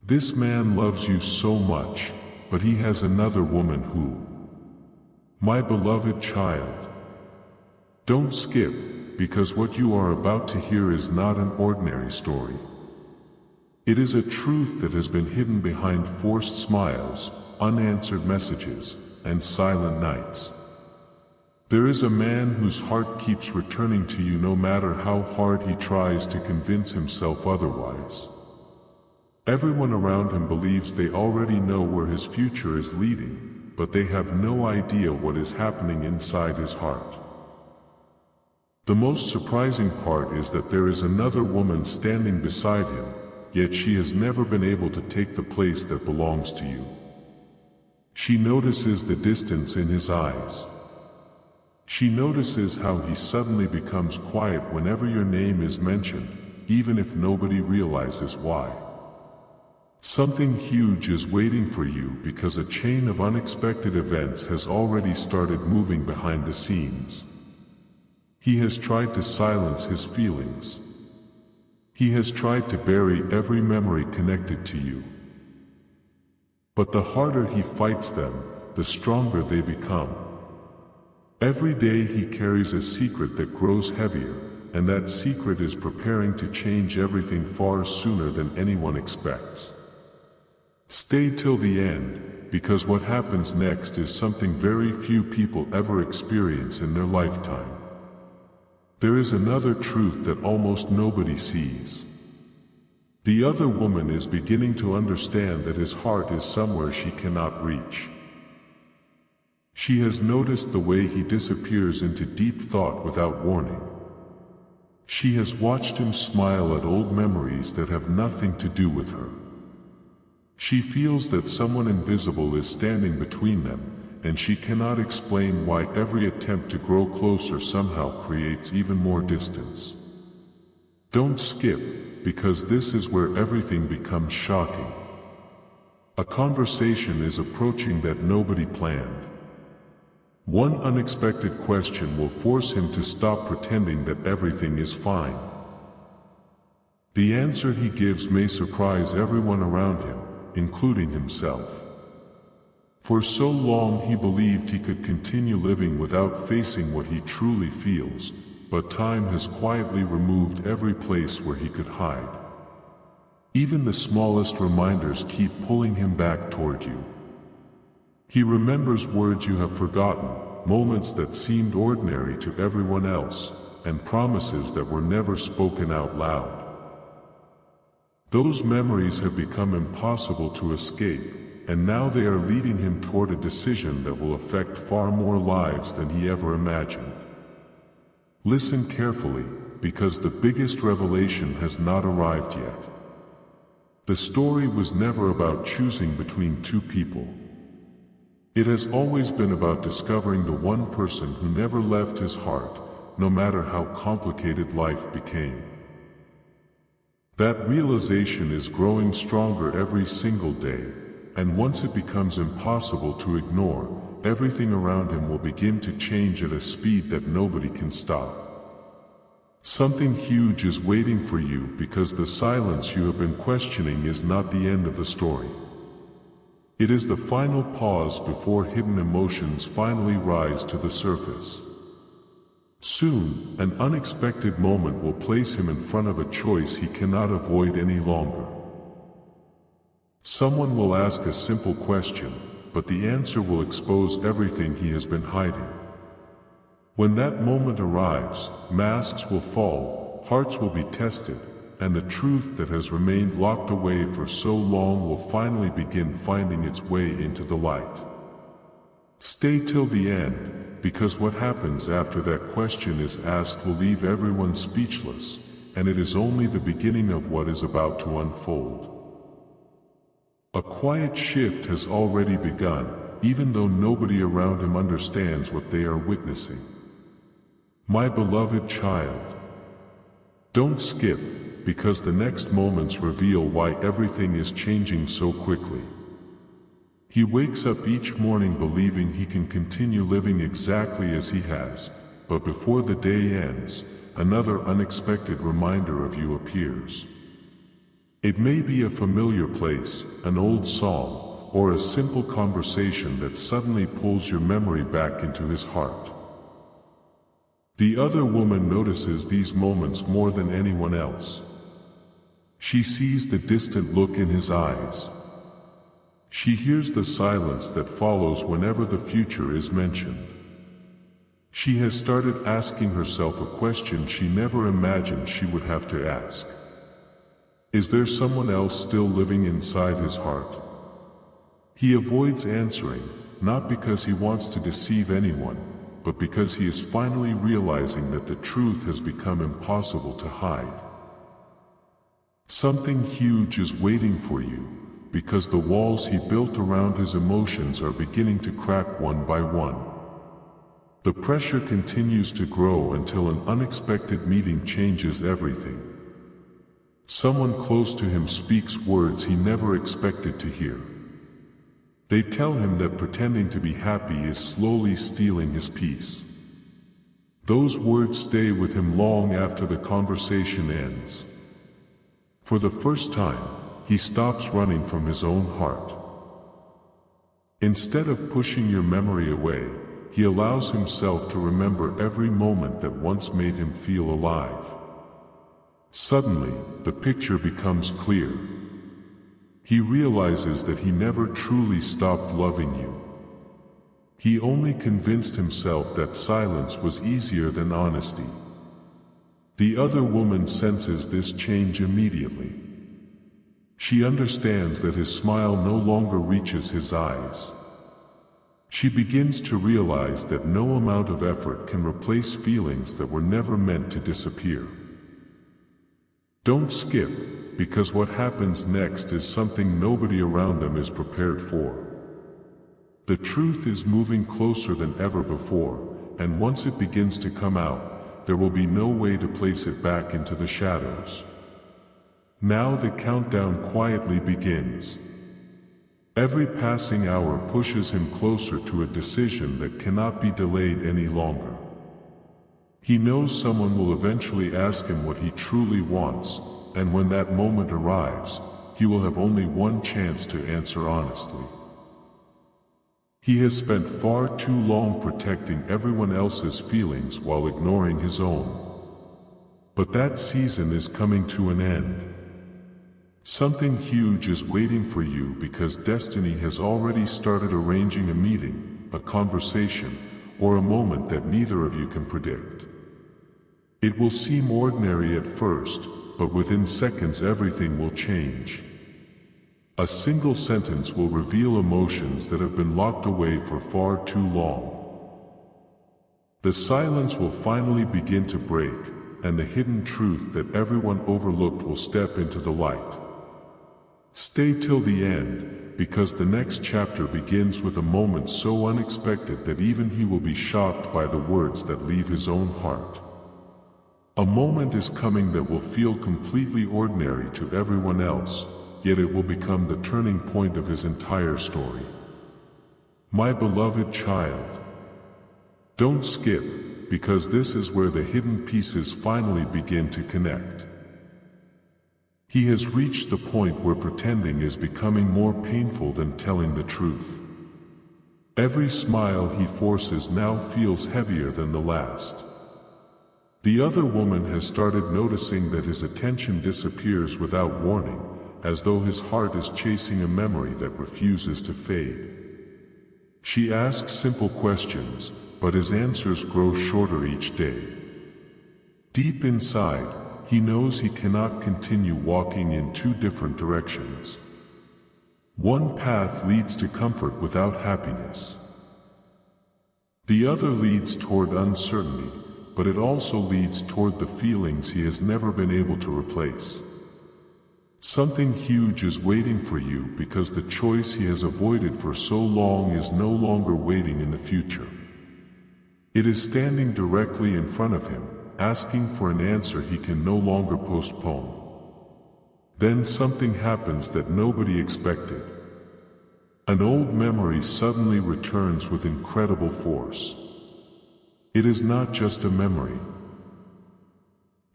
This man loves you so much, but he has another woman who. My beloved child. Don't skip, because what you are about to hear is not an ordinary story. It is a truth that has been hidden behind forced smiles, unanswered messages, and silent nights. There is a man whose heart keeps returning to you no matter how hard he tries to convince himself otherwise. Everyone around him believes they already know where his future is leading, but they have no idea what is happening inside his heart. The most surprising part is that there is another woman standing beside him, yet she has never been able to take the place that belongs to you. She notices the distance in his eyes. She notices how he suddenly becomes quiet whenever your name is mentioned, even if nobody realizes why. Something huge is waiting for you because a chain of unexpected events has already started moving behind the scenes. He has tried to silence his feelings. He has tried to bury every memory connected to you. But the harder he fights them, the stronger they become. Every day he carries a secret that grows heavier, and that secret is preparing to change everything far sooner than anyone expects. Stay till the end, because what happens next is something very few people ever experience in their lifetime. There is another truth that almost nobody sees. The other woman is beginning to understand that his heart is somewhere she cannot reach. She has noticed the way he disappears into deep thought without warning. She has watched him smile at old memories that have nothing to do with her. She feels that someone invisible is standing between them, and she cannot explain why every attempt to grow closer somehow creates even more distance. Don't skip, because this is where everything becomes shocking. A conversation is approaching that nobody planned. One unexpected question will force him to stop pretending that everything is fine. The answer he gives may surprise everyone around him, including himself. For so long he believed he could continue living without facing what he truly feels, but time has quietly removed every place where he could hide. Even the smallest reminders keep pulling him back toward you. He remembers words you have forgotten, moments that seemed ordinary to everyone else, and promises that were never spoken out loud. Those memories have become impossible to escape, and now they are leading him toward a decision that will affect far more lives than he ever imagined. Listen carefully, because the biggest revelation has not arrived yet. The story was never about choosing between two people. It has always been about discovering the one person who never left his heart, no matter how complicated life became. That realization is growing stronger every single day, and once it becomes impossible to ignore, everything around him will begin to change at a speed that nobody can stop. Something huge is waiting for you because the silence you have been questioning is not the end of the story. It is the final pause before hidden emotions finally rise to the surface. Soon, an unexpected moment will place him in front of a choice he cannot avoid any longer. Someone will ask a simple question, but the answer will expose everything he has been hiding. When that moment arrives, masks will fall, hearts will be tested, and the truth that has remained locked away for so long will finally begin finding its way into the light. Stay till the end, because what happens after that question is asked will leave everyone speechless, and it is only the beginning of what is about to unfold. A quiet shift has already begun, even though nobody around him understands what they are witnessing. My beloved child, don't skip, because the next moments reveal why everything is changing so quickly. He wakes up each morning believing he can continue living exactly as he has, but before the day ends, another unexpected reminder of you appears. It may be a familiar place, an old song, or a simple conversation that suddenly pulls your memory back into his heart. The other woman notices these moments more than anyone else. She sees the distant look in his eyes. She hears the silence that follows whenever the future is mentioned. She has started asking herself a question she never imagined she would have to ask. Is there someone else still living inside his heart? He avoids answering, not because he wants to deceive anyone, but because he is finally realizing that the truth has become impossible to hide. Something huge is waiting for you, because the walls he built around his emotions are beginning to crack one by one. The pressure continues to grow until an unexpected meeting changes everything. Someone close to him speaks words he never expected to hear. They tell him that pretending to be happy is slowly stealing his peace. Those words stay with him long after the conversation ends. For the first time, he stops running from his own heart. Instead of pushing your memory away, he allows himself to remember every moment that once made him feel alive. Suddenly, the picture becomes clear. He realizes that he never truly stopped loving you. He only convinced himself that silence was easier than honesty. The other woman senses this change immediately. She understands that his smile no longer reaches his eyes. She begins to realize that no amount of effort can replace feelings that were never meant to disappear. Don't skip, because what happens next is something nobody around them is prepared for. The truth is moving closer than ever before, and once it begins to come out, there will be no way to place it back into the shadows. Now the countdown quietly begins. Every passing hour pushes him closer to a decision that cannot be delayed any longer. He knows someone will eventually ask him what he truly wants, and when that moment arrives, he will have only one chance to answer honestly. He has spent far too long protecting everyone else's feelings while ignoring his own. But that season is coming to an end. Something huge is waiting for you because destiny has already started arranging a meeting, a conversation, or a moment that neither of you can predict. It will seem ordinary at first, but within seconds everything will change. A single sentence will reveal emotions that have been locked away for far too long. The silence will finally begin to break, and the hidden truth that everyone overlooked will step into the light. Stay till the end, because the next chapter begins with a moment so unexpected that even he will be shocked by the words that leave his own heart. A moment is coming that will feel completely ordinary to everyone else, yet it will become the turning point of his entire story. My beloved child, don't skip, because this is where the hidden pieces finally begin to connect. He has reached the point where pretending is becoming more painful than telling the truth. Every smile he forces now feels heavier than the last. The other woman has started noticing that his attention disappears without warning, as though his heart is chasing a memory that refuses to fade. She asks simple questions, but his answers grow shorter each day. Deep inside, he knows he cannot continue walking in two different directions. One path leads to comfort without happiness. The other leads toward uncertainty, but it also leads toward the feelings he has never been able to replace. Something huge is waiting for you because the choice he has avoided for so long is no longer waiting in the future. It is standing directly in front of him, asking for an answer he can no longer postpone. Then something happens that nobody expected. An old memory suddenly returns with incredible force. It is not just a memory.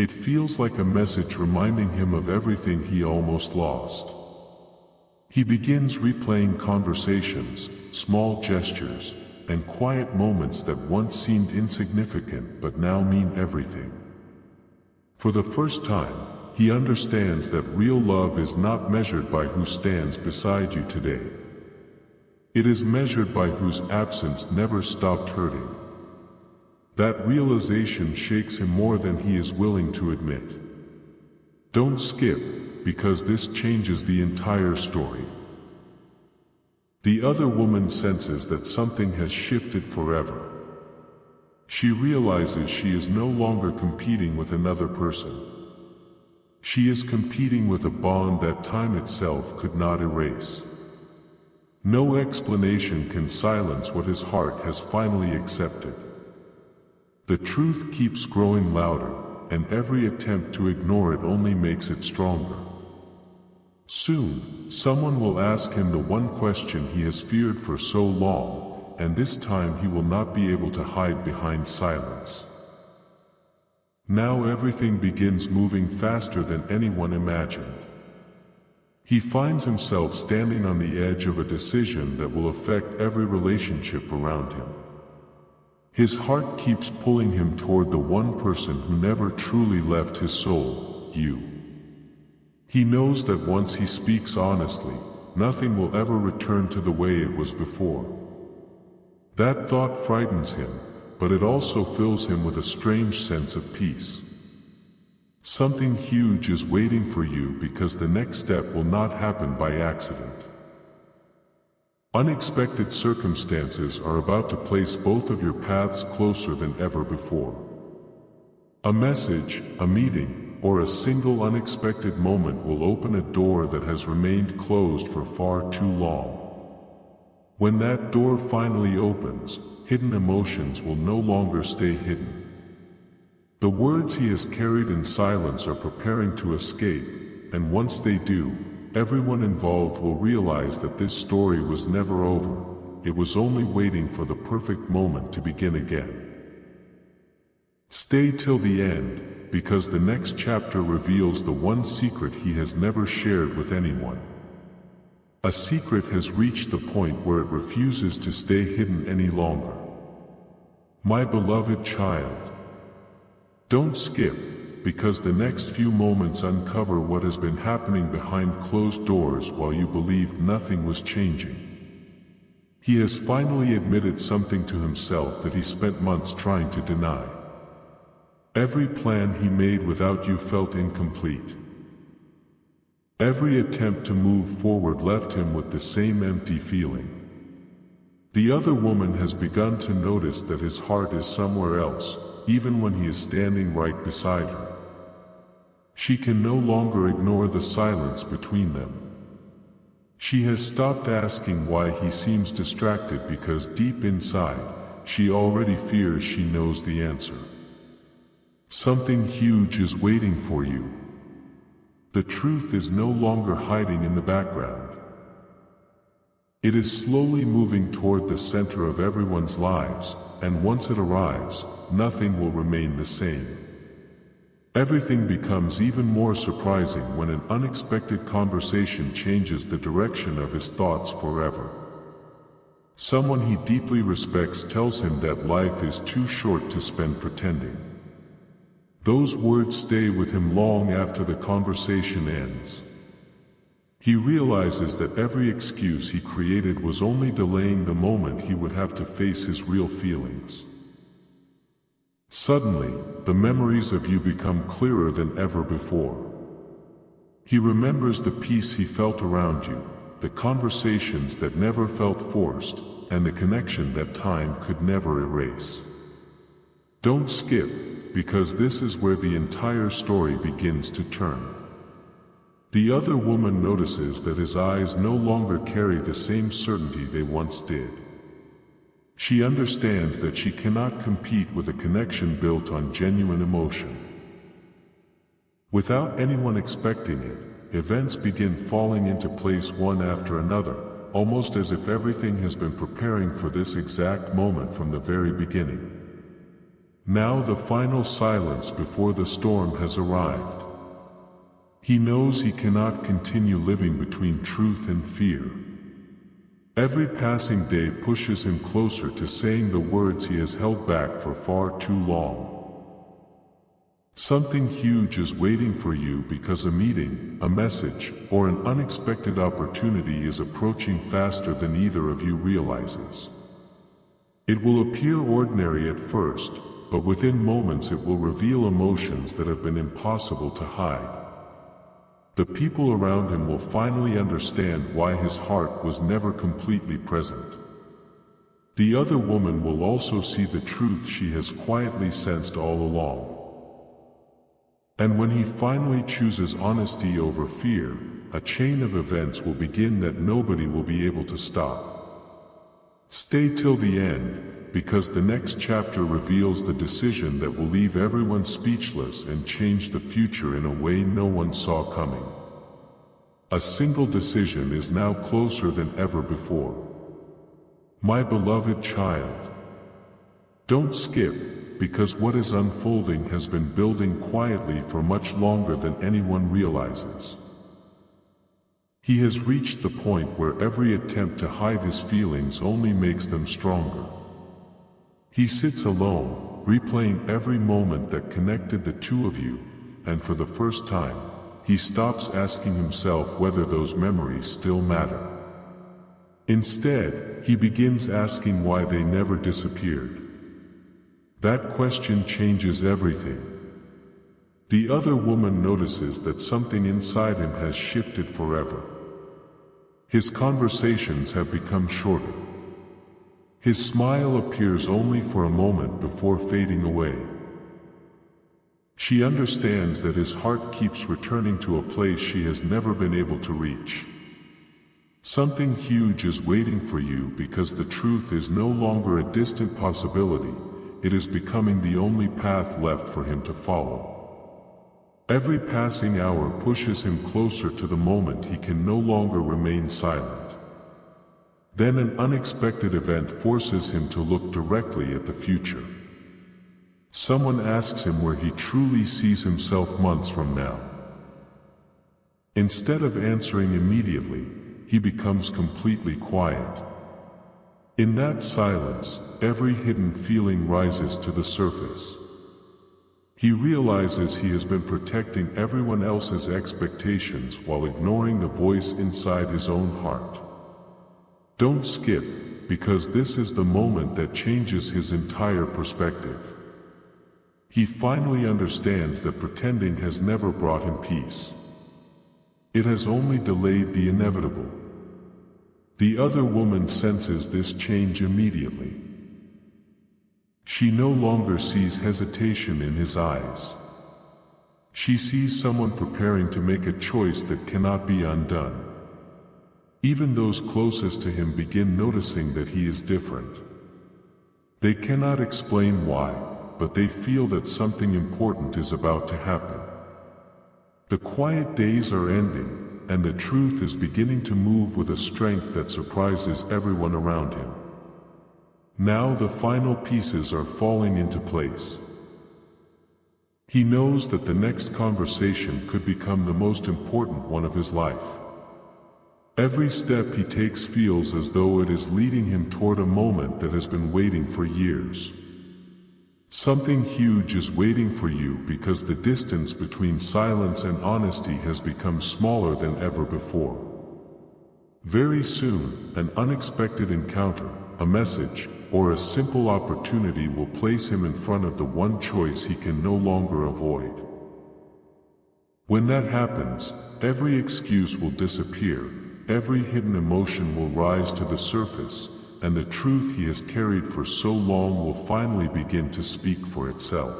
It feels like a message reminding him of everything he almost lost. He begins replaying conversations, small gestures, and quiet moments that once seemed insignificant but now mean everything. For the first time, he understands that real love is not measured by who stands beside you today. It is measured by whose absence never stopped hurting. That realization shakes him more than he is willing to admit. Don't skip, because this changes the entire story. The other woman senses that something has shifted forever. She realizes she is no longer competing with another person. She is competing with a bond that time itself could not erase. No explanation can silence what his heart has finally accepted. The truth keeps growing louder, and every attempt to ignore it only makes it stronger. Soon, someone will ask him the one question he has feared for so long, and this time he will not be able to hide behind silence. Now everything begins moving faster than anyone imagined. He finds himself standing on the edge of a decision that will affect every relationship around him. His heart keeps pulling him toward the one person who never truly left his soul, you. He knows that once he speaks honestly, nothing will ever return to the way it was before. That thought frightens him, but it also fills him with a strange sense of peace. Something huge is waiting for you because the next step will not happen by accident. Unexpected circumstances are about to place both of your paths closer than ever before. A message, a meeting, or a single unexpected moment will open a door that has remained closed for far too long. When that door finally opens, hidden emotions will no longer stay hidden. The words he has carried in silence are preparing to escape, and once they do, everyone involved will realize that this story was never over. It was only waiting for the perfect moment to begin again. Stay till the end, because the next chapter reveals the one secret he has never shared with anyone. A secret has reached the point where it refuses to stay hidden any longer. My beloved child, don't skip, because the next few moments uncover what has been happening behind closed doors while you believed nothing was changing. He has finally admitted something to himself that he spent months trying to deny. Every plan he made without you felt incomplete. Every attempt to move forward left him with the same empty feeling. The other woman has begun to notice that his heart is somewhere else, even when he is standing right beside her. She can no longer ignore the silence between them. She has stopped asking why he seems distracted because deep inside, she already fears she knows the answer. Something huge is waiting for you. The truth is no longer hiding in the background. It is slowly moving toward the center of everyone's lives, and once it arrives, nothing will remain the same. Everything becomes even more surprising when an unexpected conversation changes the direction of his thoughts forever. Someone he deeply respects tells him that life is too short to spend pretending. Those words stay with him long after the conversation ends. He realizes that every excuse he created was only delaying the moment he would have to face his real feelings. Suddenly, the memories of you become clearer than ever before. He remembers the peace he felt around you, the conversations that never felt forced, and the connection that time could never erase. Don't skip, because this is where the entire story begins to turn. The other woman notices that his eyes no longer carry the same certainty they once did. She understands that she cannot compete with a connection built on genuine emotion. Without anyone expecting it, events begin falling into place one after another, almost as if everything has been preparing for this exact moment from the very beginning. Now the final silence before the storm has arrived. He knows he cannot continue living between truth and fear. Every passing day pushes him closer to saying the words he has held back for far too long. Something huge is waiting for you because a meeting, a message, or an unexpected opportunity is approaching faster than either of you realizes. It will appear ordinary at first, but within moments it will reveal emotions that have been impossible to hide. The people around him will finally understand why his heart was never completely present. The other woman will also see the truth she has quietly sensed all along. And when he finally chooses honesty over fear, a chain of events will begin that nobody will be able to stop. Stay till the end, because the next chapter reveals the decision that will leave everyone speechless and change the future in a way no one saw coming. A single decision is now closer than ever before. My beloved child, don't skip, because what is unfolding has been building quietly for much longer than anyone realizes. He has reached the point where every attempt to hide his feelings only makes them stronger. He sits alone, replaying every moment that connected the two of you, and for the first time, he stops asking himself whether those memories still matter. Instead, he begins asking why they never disappeared. That question changes everything. The other woman notices that something inside him has shifted forever. His conversations have become shorter. His smile appears only for a moment before fading away. She understands that his heart keeps returning to a place she has never been able to reach. Something huge is waiting for you because the truth is no longer a distant possibility, it is becoming the only path left for him to follow. Every passing hour pushes him closer to the moment he can no longer remain silent. Then an unexpected event forces him to look directly at the future. Someone asks him where he truly sees himself months from now. Instead of answering immediately, he becomes completely quiet. In that silence, every hidden feeling rises to the surface. He realizes he has been protecting everyone else's expectations while ignoring the voice inside his own heart. Don't skip, because this is the moment that changes his entire perspective. He finally understands that pretending has never brought him peace. It has only delayed the inevitable. The other woman senses this change immediately. She no longer sees hesitation in his eyes. She sees someone preparing to make a choice that cannot be undone. Even those closest to him begin noticing that he is different. They cannot explain why, but they feel that something important is about to happen. The quiet days are ending, and the truth is beginning to move with a strength that surprises everyone around him. Now the final pieces are falling into place. He knows that the next conversation could become the most important one of his life. Every step he takes feels as though it is leading him toward a moment that has been waiting for years. Something huge is waiting for you because the distance between silence and honesty has become smaller than ever before. Very soon, an unexpected encounter, a message, or a simple opportunity will place him in front of the one choice he can no longer avoid. When that happens, every excuse will disappear, every hidden emotion will rise to the surface, and the truth he has carried for so long will finally begin to speak for itself.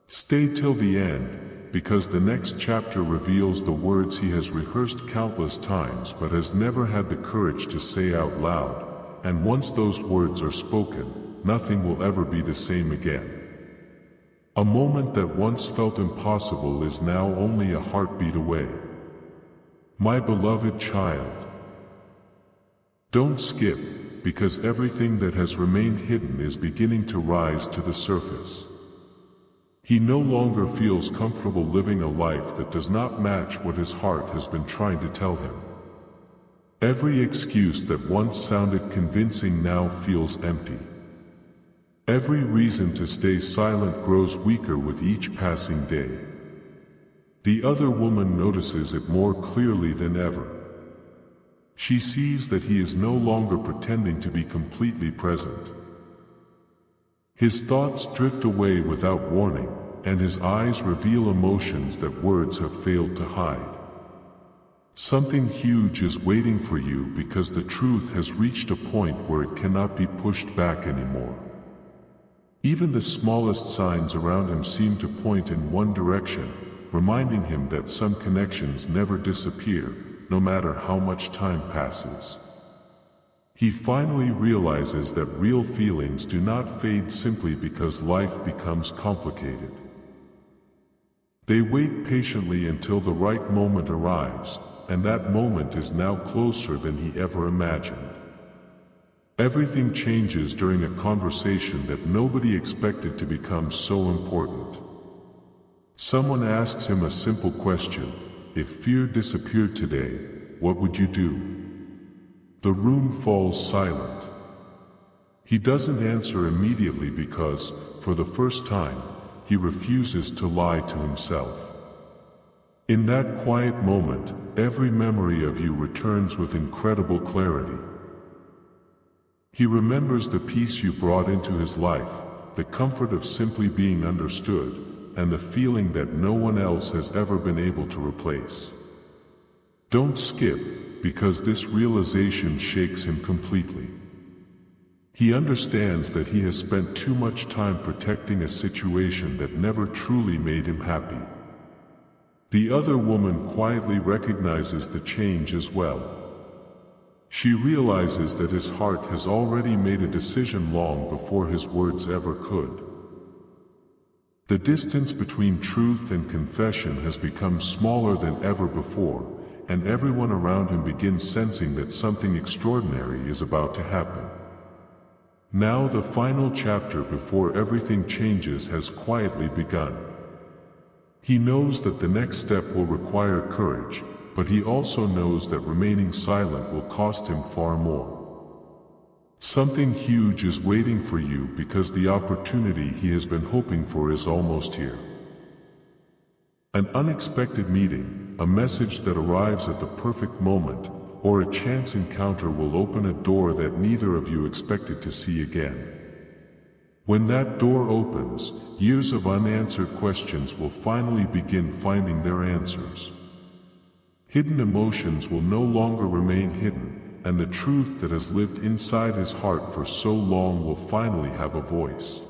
Stay till the end, because the next chapter reveals the words he has rehearsed countless times but has never had the courage to say out loud, and once those words are spoken, nothing will ever be the same again. A moment that once felt impossible is now only a heartbeat away. My beloved child, don't skip, because everything that has remained hidden is beginning to rise to the surface. He no longer feels comfortable living a life that does not match what his heart has been trying to tell him. Every excuse that once sounded convincing now feels empty. Every reason to stay silent grows weaker with each passing day. The other woman notices it more clearly than ever. She sees that he is no longer pretending to be completely present. His thoughts drift away without warning, and his eyes reveal emotions that words have failed to hide. Something huge is waiting for you because the truth has reached a point where it cannot be pushed back anymore. Even the smallest signs around him seem to point in one direction, reminding him that some connections never disappear, no matter how much time passes. He finally realizes that real feelings do not fade simply because life becomes complicated. They wait patiently until the right moment arrives, and that moment is now closer than he ever imagined. Everything changes during a conversation that nobody expected to become so important. Someone asks him a simple question: if fear disappeared today, what would you do? The room falls silent. He doesn't answer immediately because, for the first time, he refuses to lie to himself. In that quiet moment, every memory of you returns with incredible clarity. He remembers the peace you brought into his life, the comfort of simply being understood, and the feeling that no one else has ever been able to replace. Don't skip, because this realization shakes him completely. He understands that he has spent too much time protecting a situation that never truly made him happy. The other woman quietly recognizes the change as well. She realizes that his heart has already made a decision long before his words ever could. The distance between truth and confession has become smaller than ever before, and everyone around him begins sensing that something extraordinary is about to happen. Now the final chapter before everything changes has quietly begun. He knows that the next step will require courage, but he also knows that remaining silent will cost him far more. Something huge is waiting for you because the opportunity he has been hoping for is almost here. An unexpected meeting, a message that arrives at the perfect moment, or a chance encounter will open a door that neither of you expected to see again. When that door opens, years of unanswered questions will finally begin finding their answers. Hidden emotions will no longer remain hidden, and the truth that has lived inside his heart for so long will finally have a voice.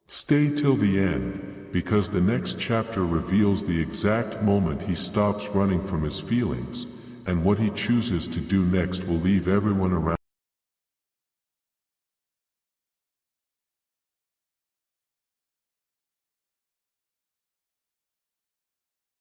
Stay till the end, because the next chapter reveals the exact moment he stops running from his feelings, and what he chooses to do next will leave everyone around